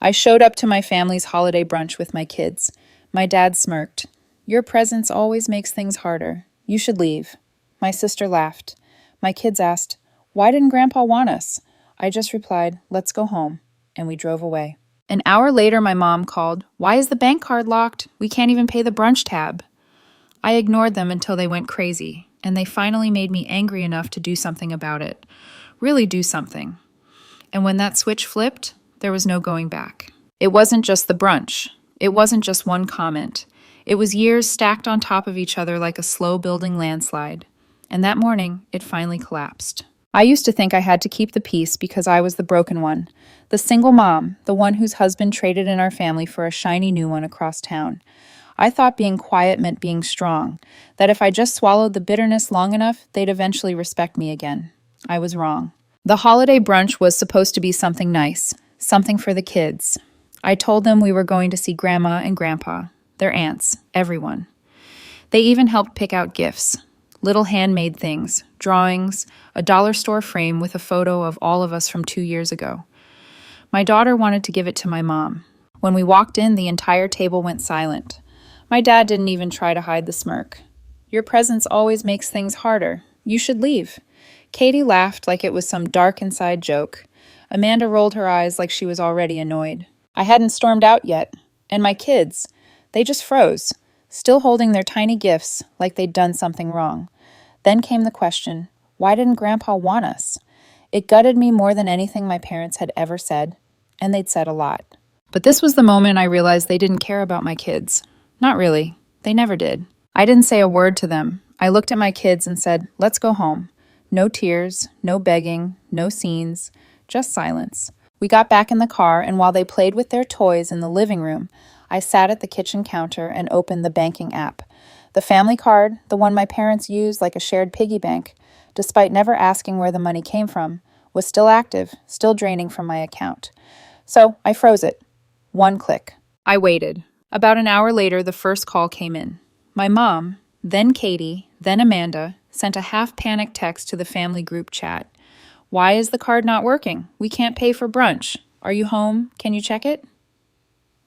I showed up to my family's holiday brunch with my kids. My dad smirked. "Your presence always makes things harder. You should leave." My sister laughed. My kids asked, "Why didn't Grandpa want us?" I just replied, "Let's go home," and we drove away. An hour later, my mom called, "Why is the bank card locked? We can't even pay the brunch tab." I ignored them until they went crazy, and they finally made me angry enough to do something about it. Really do something. And when that switch flipped, there was no going back. It wasn't just the brunch. It wasn't just one comment. It was years stacked on top of each other like a slow-building landslide. And that morning, it finally collapsed. I used to think I had to keep the peace because I was the broken one, the single mom, the one whose husband traded in our family for a shiny new one across town. I thought being quiet meant being strong, that if I just swallowed the bitterness long enough, they'd eventually respect me again. I was wrong. The holiday brunch was supposed to be something nice, something for the kids. I told them we were going to see Grandma and Grandpa, their aunts, everyone. They even helped pick out gifts, little handmade things, drawings, a dollar store frame with a photo of all of us from 2 years ago. My daughter wanted to give it to my mom. When we walked in, the entire table went silent. My dad didn't even try to hide the smirk. "Your presence always makes things harder. You should leave." Katie laughed like it was some dark inside joke. Amanda rolled her eyes like she was already annoyed. I hadn't stormed out yet. And my kids, they just froze, still holding their tiny gifts like they'd done something wrong. Then came the question, why didn't Grandpa want us? It gutted me more than anything my parents had ever said, and they'd said a lot. But this was the moment I realized they didn't care about my kids. Not really. They never did. I didn't say a word to them. I looked at my kids and said, "Let's go home." No tears, no begging, no scenes, just silence. We got back in the car, and while they played with their toys in the living room, I sat at the kitchen counter and opened the banking app. The family card, the one my parents used like a shared piggy bank, despite never asking where the money came from, was still active, still draining from my account. So I froze it. One click. I waited. About an hour later, the first call came in. My mom, then Katie, then Amanda, sent a half-panicked text to the family group chat. "Why is the card not working? We can't pay for brunch. Are you home? Can you check it?"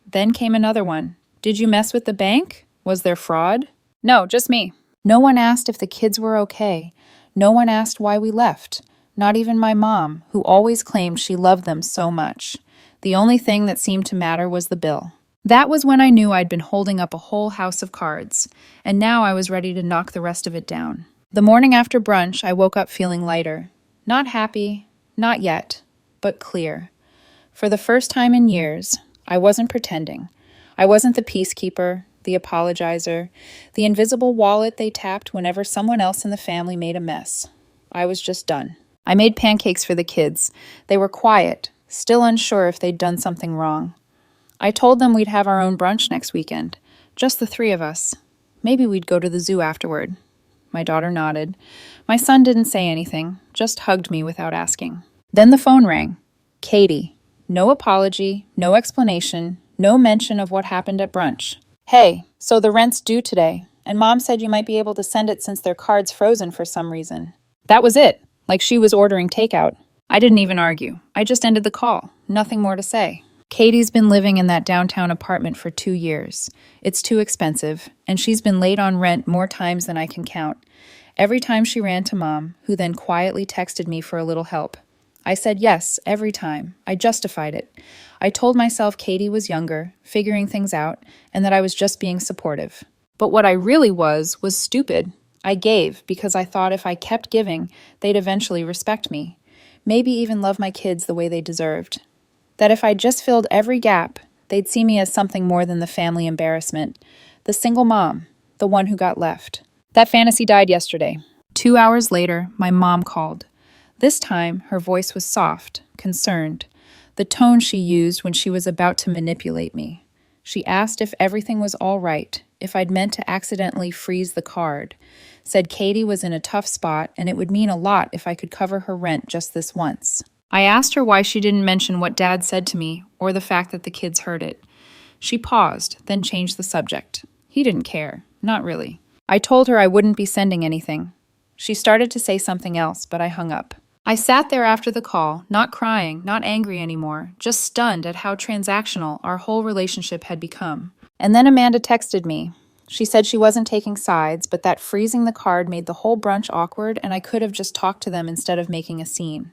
Then came another one. "Did you mess with the bank? Was there fraud?" "No, just me." No one asked if the kids were okay. No one asked why we left. Not even my mom, who always claimed she loved them so much. The only thing that seemed to matter was the bill. That was when I knew I'd been holding up a whole house of cards, and now I was ready to knock the rest of it down. The morning after brunch, I woke up feeling lighter. Not happy, not yet, but clear. For the first time in years, I wasn't pretending. I wasn't the peacekeeper, the apologizer, the invisible wallet they tapped whenever someone else in the family made a mess. I was just done. I made pancakes for the kids. They were quiet, still unsure if they'd done something wrong. I told them we'd have our own brunch next weekend, just the three of us. Maybe we'd go to the zoo afterward. My daughter nodded. My son didn't say anything, just hugged me without asking. Then the phone rang. Katie. No apology, no explanation, no mention of what happened at brunch. "Hey, so the rent's due today, and Mom said you might be able to send it since their card's frozen for some reason." That was it, like she was ordering takeout. I didn't even argue. I just ended the call. Nothing more to say. Katie's been living in that downtown apartment for 2 years. It's too expensive, and she's been late on rent more times than I can count. Every time she ran to Mom, who then quietly texted me for a little help. I said yes every time. I justified it. I told myself Katie was younger, figuring things out, and that I was just being supportive. But what I really was stupid. I gave because I thought if I kept giving, they'd eventually respect me. Maybe even love my kids the way they deserved. That if I just filled every gap, they'd see me as something more than the family embarrassment, the single mom, the one who got left. That fantasy died yesterday. 2 hours later, my mom called. This time, her voice was soft, concerned, the tone she used when she was about to manipulate me. She asked if everything was all right, if I'd meant to accidentally freeze the card, said Katie was in a tough spot and it would mean a lot if I could cover her rent just this once. I asked her why she didn't mention what Dad said to me or the fact that the kids heard it. She paused, then changed the subject. He didn't care. Not really. I told her I wouldn't be sending anything. She started to say something else, but I hung up. I sat there after the call, not crying, not angry anymore, just stunned at how transactional our whole relationship had become. And then Amanda texted me. She said she wasn't taking sides, but that freezing the card made the whole brunch awkward and I could have just talked to them instead of making a scene.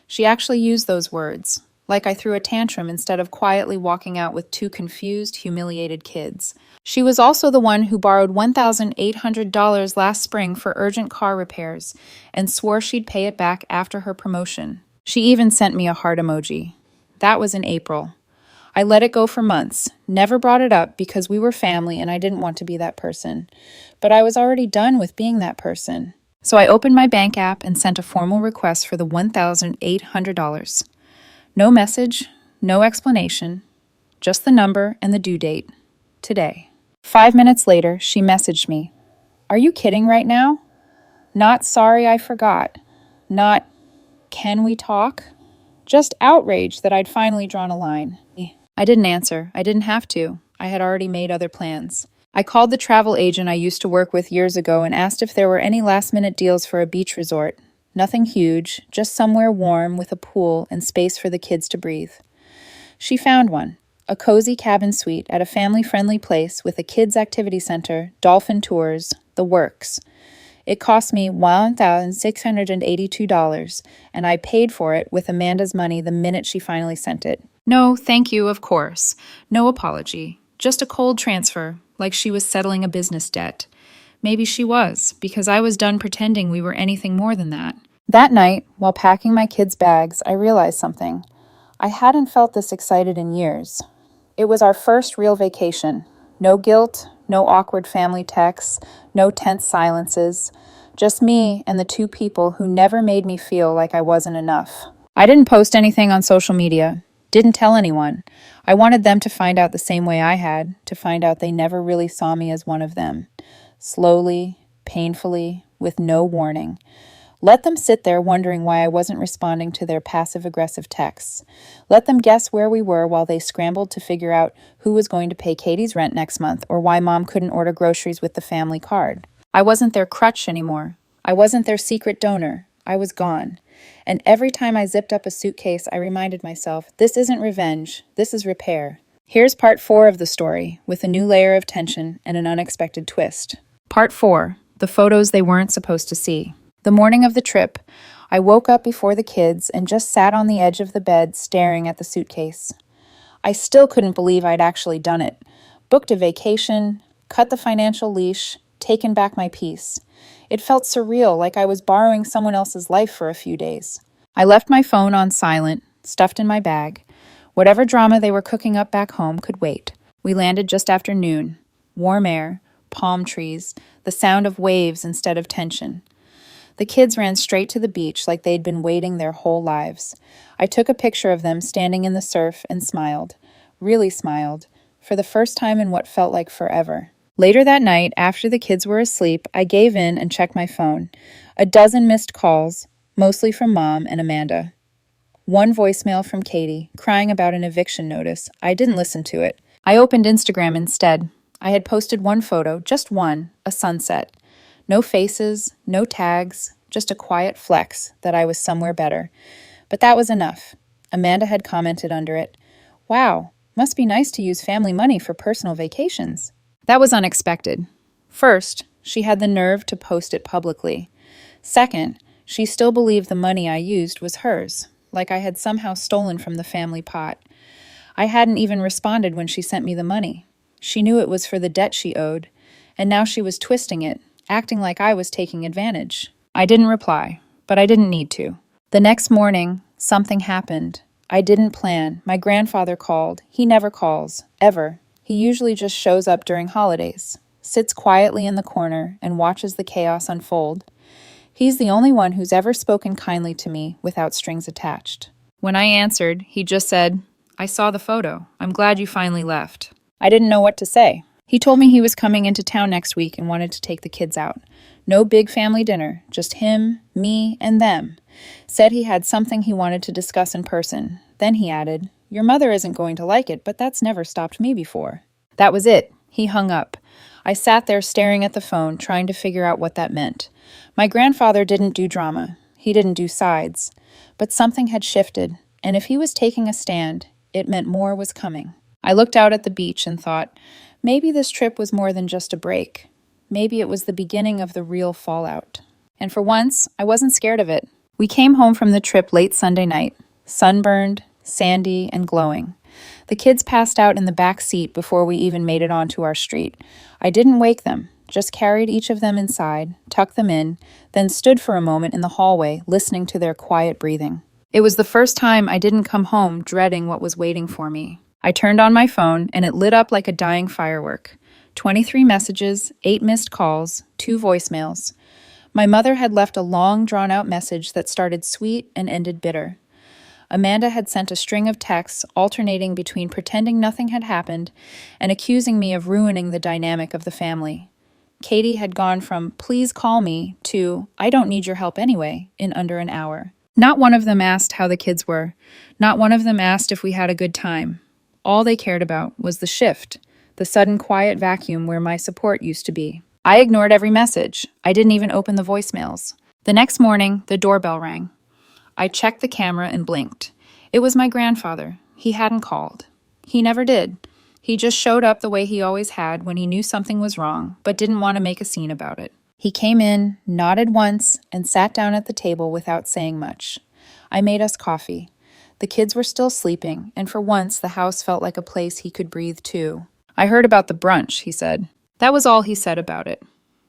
She actually used those words, like I threw a tantrum instead of quietly walking out with two confused, humiliated kids. She was also the one who borrowed $1,800 last spring for urgent car repairs and swore she'd pay it back after her promotion. She even sent me a heart emoji. That was in April. I let it go for months, never brought it up because we were family and I didn't want to be that person. But I was already done with being that person. So I opened my bank app and sent a formal request for the $1,800. No message, no explanation, just the number and the due date. Today. 5 minutes later, she messaged me. Are you kidding right now? Not sorry I forgot. Not can we talk? Just outraged that I'd finally drawn a line. I didn't answer. I didn't have to. I had already made other plans. I called the travel agent I used to work with years ago and asked if there were any last-minute deals for a beach resort. Nothing huge, just somewhere warm with a pool and space for the kids to breathe. She found one. A cozy cabin suite at a family-friendly place with a kids' activity center, dolphin tours, the works. It cost me $1,682, and I paid for it with Amanda's money the minute she finally sent it. No, thank you, of course. No apology. Just a cold transfer, like she was settling a business debt. Maybe she was, because I was done pretending we were anything more than that. That night, while packing my kids' bags, I realized something. I hadn't felt this excited in years. It was our first real vacation. No guilt, no awkward family texts, no tense silences. Just me and the two people who never made me feel like I wasn't enough. I didn't post anything on social media. Didn't tell anyone. I wanted them to find out the same way I had, to find out they never really saw me as one of them. Slowly, painfully, with no warning. Let them sit there wondering why I wasn't responding to their passive-aggressive texts. Let them guess where we were while they scrambled to figure out who was going to pay Katie's rent next month or why Mom couldn't order groceries with the family card. I wasn't their crutch anymore. I wasn't their secret donor. I was gone. And every time I zipped up a suitcase, I reminded myself, this isn't revenge, this is repair. Here's part 4 of the story, with a new layer of tension and an unexpected twist. Part 4, the photos they weren't supposed to see. The morning of the trip, I woke up before the kids and just sat on the edge of the bed staring at the suitcase. I still couldn't believe I'd actually done it. Booked a vacation, cut the financial leash, taken back my peace. It felt surreal, like I was borrowing someone else's life for a few days. I left my phone on silent, stuffed in my bag. Whatever drama they were cooking up back home could wait. We landed just after noon. Warm air, palm trees, the sound of waves instead of tension. The kids ran straight to the beach like they'd been waiting their whole lives. I took a picture of them standing in the surf and smiled. Really smiled. For the first time in what felt like forever. Later that night, after the kids were asleep, I gave in and checked my phone. 12 missed calls, mostly from Mom and Amanda. One voicemail from Katie, crying about an eviction notice. I didn't listen to it. I opened Instagram instead. I had posted one photo, just one, a sunset. No faces, no tags, just a quiet flex that I was somewhere better. But that was enough. Amanda had commented under it, "Wow, must be nice to use family money for personal vacations." That was unexpected. First, she had the nerve to post it publicly. Second, she still believed the money I used was hers, like I had somehow stolen from the family pot. I hadn't even responded when she sent me the money. She knew it was for the debt she owed, and now she was twisting it, acting like I was taking advantage. I didn't reply, but I didn't need to. The next morning, something happened. I didn't plan. My grandfather called. He never calls, ever. He usually just shows up during holidays, sits quietly in the corner, and watches the chaos unfold. He's the only one who's ever spoken kindly to me without strings attached. When I answered, he just said, "I saw the photo. I'm glad you finally left." I didn't know what to say. He told me he was coming into town next week and wanted to take the kids out. No big family dinner, just him, me, and them. Said he had something he wanted to discuss in person. Then he added, "Your mother isn't going to like it, but that's never stopped me before." That was it. He hung up. I sat there staring at the phone, trying to figure out what that meant. My grandfather didn't do drama. He didn't do sides. But something had shifted, and if he was taking a stand, it meant more was coming. I looked out at the beach and thought, maybe this trip was more than just a break. Maybe it was the beginning of the real fallout. And for once, I wasn't scared of it. We came home from the trip late Sunday night, sunburned, sandy, and glowing. The kids passed out in the back seat before we even made it onto our street. I didn't wake them, just carried each of them inside, tucked them in, then stood for a moment in the hallway, listening to their quiet breathing. It was the first time I didn't come home dreading what was waiting for me. I turned on my phone, and it lit up like a dying firework. 23 messages, 8 missed calls, 2 voicemails. My mother had left a long, drawn-out message that started sweet and ended bitter. Amanda had sent a string of texts alternating between pretending nothing had happened and accusing me of ruining the dynamic of the family. Katie had gone from, "Please call me," to, "I don't need your help anyway," in under an hour. Not one of them asked how the kids were. Not one of them asked if we had a good time. All they cared about was the shift, the sudden quiet vacuum where my support used to be. I ignored every message. I didn't even open the voicemails. The next morning, the doorbell rang. I checked the camera and blinked. It was my grandfather. He hadn't called. He never did. He just showed up the way he always had when he knew something was wrong, but didn't want to make a scene about it. He came in, nodded once, and sat down at the table without saying much. I made us coffee. The kids were still sleeping, and for once the house felt like a place he could breathe too. "I heard about the brunch," he said. That was all he said about it.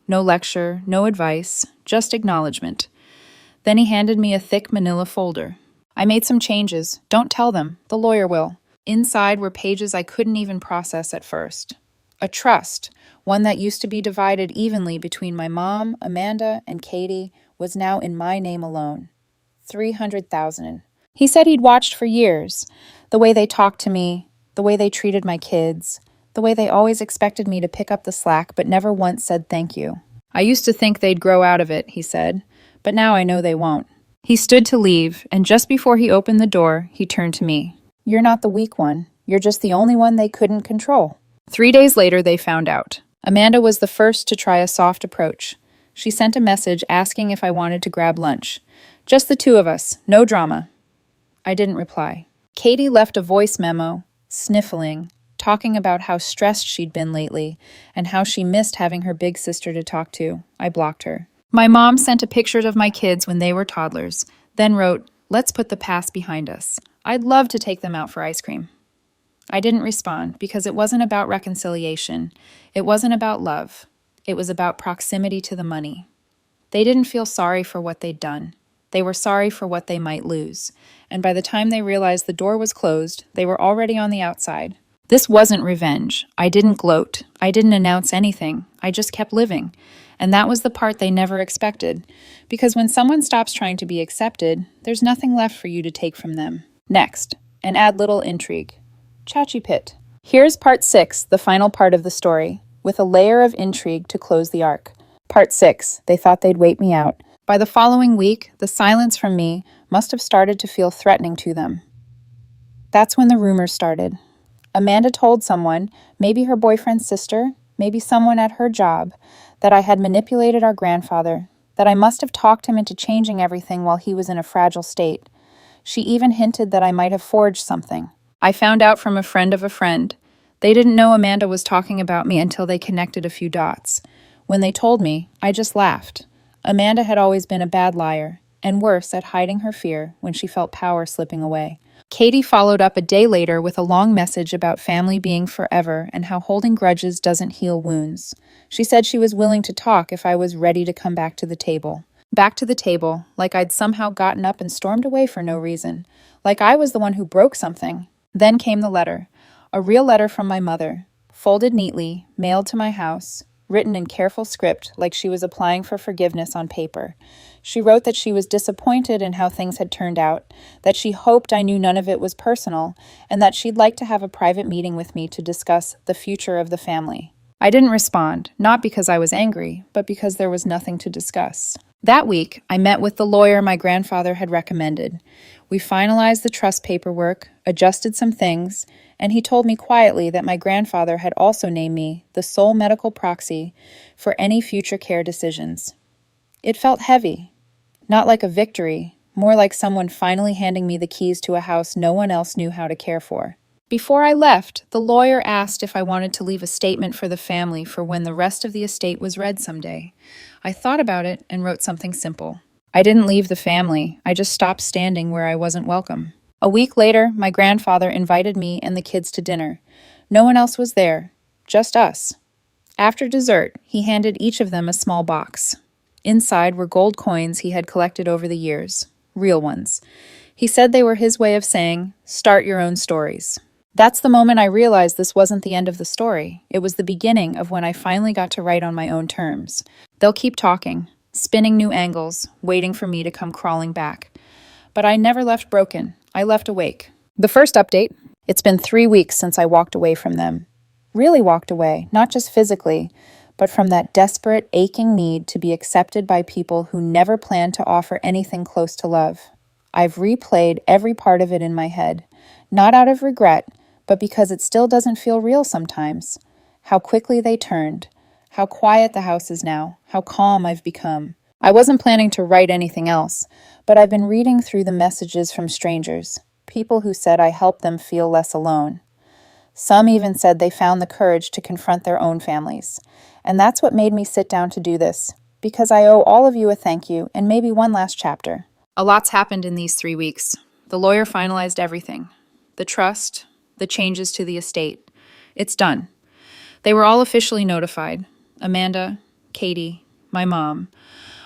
No lecture, no advice, just acknowledgement. Then he handed me a thick manila folder. "I made some changes. Don't tell them. The lawyer will." Inside were pages I couldn't even process at first. A trust, one that used to be divided evenly between my mom, Amanda, and Katie, was now in my name alone. 300,000. He said he'd watched for years. The way they talked to me, the way they treated my kids, the way they always expected me to pick up the slack but never once said thank you. "I used to think they'd grow out of it," he said, "but now I know they won't." He stood to leave, and just before he opened the door, he turned to me. "You're not the weak one. You're just the only one they couldn't control." 3 days later, they found out. Amanda was the first to try a soft approach. She sent a message asking if I wanted to grab lunch. Just the two of us, no drama. I didn't reply. Katie left a voice memo, sniffling, talking about how stressed she'd been lately and how she missed having her big sister to talk to. I blocked her. My mom sent a picture of my kids when they were toddlers, then wrote, "Let's put the past behind us. I'd love to take them out for ice cream." I didn't respond because it wasn't about reconciliation. It wasn't about love. It was about proximity to the money. They didn't feel sorry for what they'd done. They were sorry for what they might lose. And by the time they realized the door was closed, they were already on the outside. This wasn't revenge. I didn't gloat. I didn't announce anything. I just kept living. And that was the part they never expected. Because when someone stops trying to be accepted, there's nothing left for you to take from them. Next, and add little intrigue. Chachi Pit. Here's part 6, the final part of the story, with a layer of intrigue to close the arc. Part 6, they thought they'd wait me out. By the following week, the silence from me must have started to feel threatening to them. That's when the rumors started. Amanda told someone, maybe her boyfriend's sister, maybe someone at her job, that I had manipulated our grandfather, that I must have talked him into changing everything while he was in a fragile state. She even hinted that I might have forged something. I found out from a friend of a friend. They didn't know Amanda was talking about me until they connected a few dots. When they told me, I just laughed. Amanda had always been a bad liar, and worse at hiding her fear when she felt power slipping away. Katie followed up a day later with a long message about family being forever and how holding grudges doesn't heal wounds. She said she was willing to talk if I was ready to come back to the table. Back to the table, like I'd somehow gotten up and stormed away for no reason. Like I was the one who broke something. Then came the letter. A real letter from my mother, folded neatly, mailed to my house, written in careful script like she was applying for forgiveness on paper. She wrote that she was disappointed in how things had turned out, that she hoped I knew none of it was personal, and that she'd like to have a private meeting with me to discuss the future of the family. I didn't respond, not because I was angry, but because there was nothing to discuss. That week, I met with the lawyer my grandfather had recommended. We finalized the trust paperwork, adjusted some things, and he told me quietly that my grandfather had also named me the sole medical proxy for any future care decisions. It felt heavy. Not like a victory, more like someone finally handing me the keys to a house no one else knew how to care for. Before I left, the lawyer asked if I wanted to leave a statement for the family for when the rest of the estate was read someday. I thought about it and wrote something simple. I didn't leave the family, I just stopped standing where I wasn't welcome. A week later, my grandfather invited me and the kids to dinner. No one else was there, just us. After dessert, he handed each of them a small box. Inside were gold coins he had collected over the years, real ones. He said they were his way of saying, "Start your own stories." That's the moment I realized this wasn't the end of the story. It was the beginning of when I finally got to write on my own terms. They'll keep talking, spinning new angles, waiting for me to come crawling back. But I never left broken. I left awake. The first update: it's been 3 weeks since I walked away from them. Really walked away, not just physically, but from that desperate, aching need to be accepted by people who never planned to offer anything close to love. I've replayed every part of it in my head, not out of regret, but because it still doesn't feel real sometimes. How quickly they turned, how quiet the house is now, how calm I've become. I wasn't planning to write anything else, but I've been reading through the messages from strangers, people who said I helped them feel less alone. Some even said they found the courage to confront their own families. And that's what made me sit down to do this, because I owe all of you a thank you and maybe one last chapter. A lot's happened in these 3 weeks. The lawyer finalized everything. The trust, the changes to the estate. It's done. They were all officially notified. Amanda, Katie, my mom.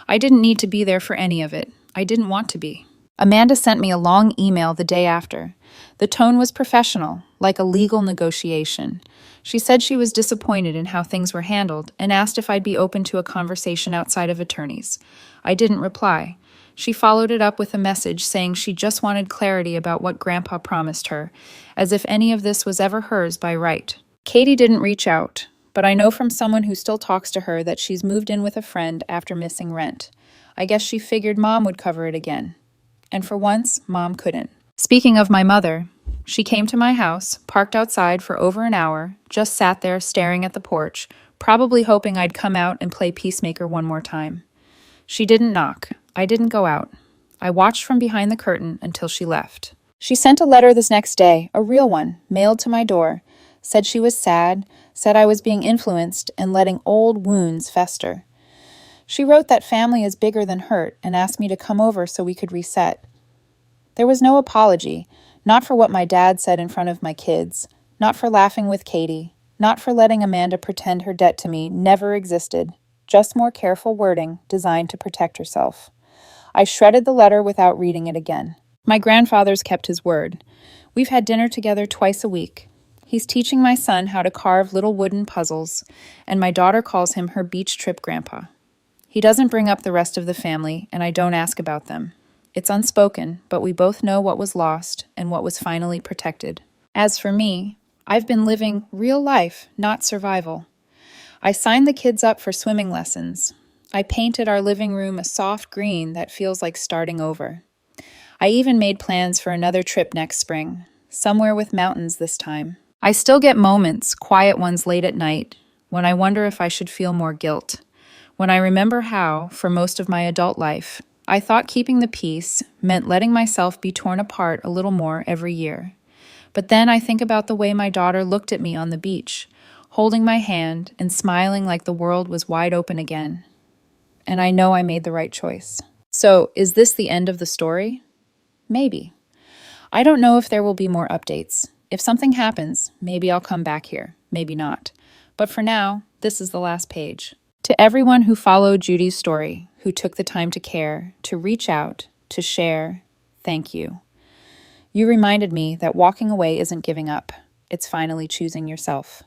I didn't need to be there for any of it. I didn't want to be. Amanda sent me a long email the day after. The tone was professional, like a legal negotiation. She said she was disappointed in how things were handled and asked if I'd be open to a conversation outside of attorneys. I didn't reply. She followed it up with a message saying she just wanted clarity about what Grandpa promised her, as if any of this was ever hers by right. Katie didn't reach out, but I know from someone who still talks to her that she's moved in with a friend after missing rent. I guess she figured Mom would cover it again. And for once, Mom couldn't. Speaking of my mother, she came to my house, parked outside for over an hour, just sat there staring at the porch, probably hoping I'd come out and play peacemaker one more time. She didn't knock. I didn't go out. I watched from behind the curtain until she left. She sent a letter this next day, a real one, mailed to my door, said she was sad, said I was being influenced and letting old wounds fester. She wrote that family is bigger than hurt and asked me to come over so we could reset. There was no apology, not for what my dad said in front of my kids, not for laughing with Katie, not for letting Amanda pretend her debt to me never existed, just more careful wording designed to protect herself. I shredded the letter without reading it again. My grandfather's kept his word. We've had dinner together twice a week. He's teaching my son how to carve little wooden puzzles, and my daughter calls him her beach trip grandpa. He doesn't bring up the rest of the family, and I don't ask about them. It's unspoken, but we both know what was lost and what was finally protected. As for me, I've been living real life, not survival. I signed the kids up for swimming lessons. I painted our living room a soft green that feels like starting over. I even made plans for another trip next spring, somewhere with mountains this time. I still get moments, quiet ones late at night, when I wonder if I should feel more guilt. When I remember how, for most of my adult life, I thought keeping the peace meant letting myself be torn apart a little more every year. But then I think about the way my daughter looked at me on the beach, holding my hand and smiling like the world was wide open again. And I know I made the right choice. So, is this the end of the story? Maybe. I don't know if there will be more updates. If something happens, maybe I'll come back here, maybe not. But for now, this is the last page. To everyone who followed Judy's story, who took the time to care, to reach out, to share, thank you. You reminded me that walking away isn't giving up. It's finally choosing yourself.